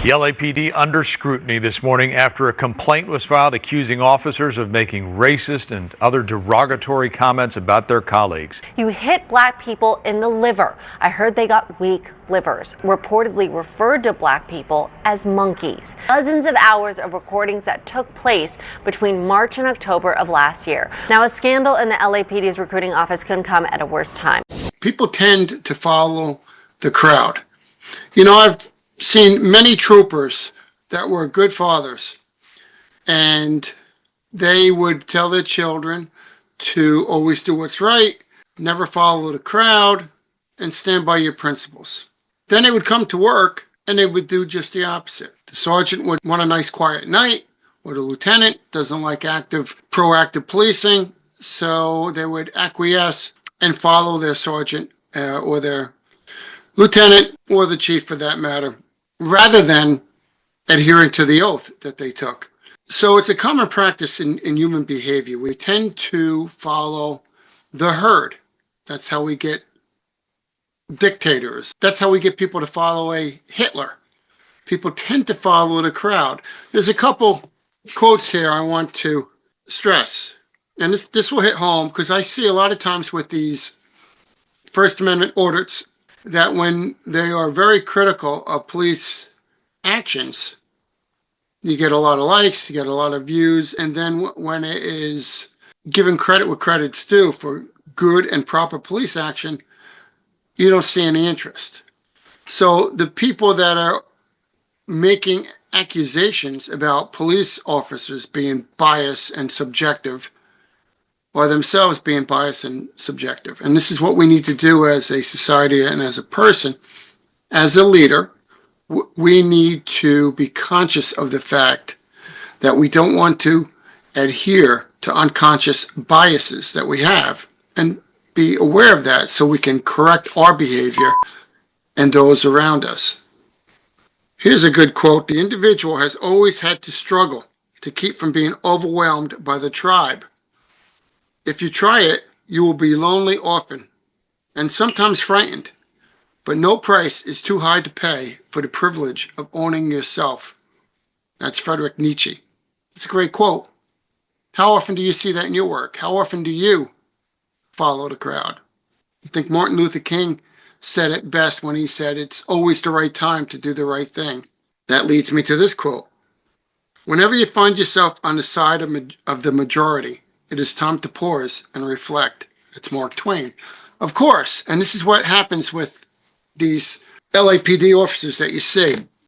The LAPD under scrutiny this morning after a complaint was filed accusing officers of making racist and other derogatory comments about their colleagues. You hit black people in the liver. I heard they got weak livers. Reportedly referred to black people as monkeys. Dozens of hours of recordings that took place between March and October of last year. Now, a scandal in the LAPD's recruiting office couldn't come at a worse time. People tend to follow the crowd. You know, I've seen many troopers that were good fathers, and they would tell their children to always do what's right, never follow the crowd, and stand by your principles. Then they would come to work and they would do just the opposite. The sergeant would want a nice quiet night, or the lieutenant doesn't like proactive policing, so they would acquiesce and follow their sergeant or their lieutenant, or the chief for that matter, rather than adhering to the oath that they took. So it's a common practice in human behavior. We tend to follow the herd. That's how we get dictators. That's how we get people to follow a Hitler. People tend to follow the crowd. There's a couple quotes here I want to stress. And this will hit home because I see a lot of times with these First Amendment audits that when they are very critical of police actions, you get a lot of likes, you get a lot of views, and then when it is given credit what credit's due for good and proper police action, you don't see any interest. So the people that are making accusations about police officers being biased and subjective are themselves being biased and subjective. And this is what we need to do as a society and as a person. As a leader, we need to be conscious of the fact that we don't want to adhere to unconscious biases that we have, and be aware of that so we can correct our behavior and those around us. Here's a good quote. The individual has always had to struggle to keep from being overwhelmed by the tribe. If you try it, you will be lonely often and sometimes frightened, but no price is too high to pay for the privilege of owning yourself. That's Friedrich Nietzsche. It's a great quote. How often do you see that in your work? How often do you follow the crowd? I think Martin Luther King said it best when he said, "It's always the right time to do the right thing." That leads me to this quote. Whenever you find yourself on the side of the majority, it is time to pause and reflect. It's Mark Twain. Of course, and this is what happens with these LAPD officers that you see.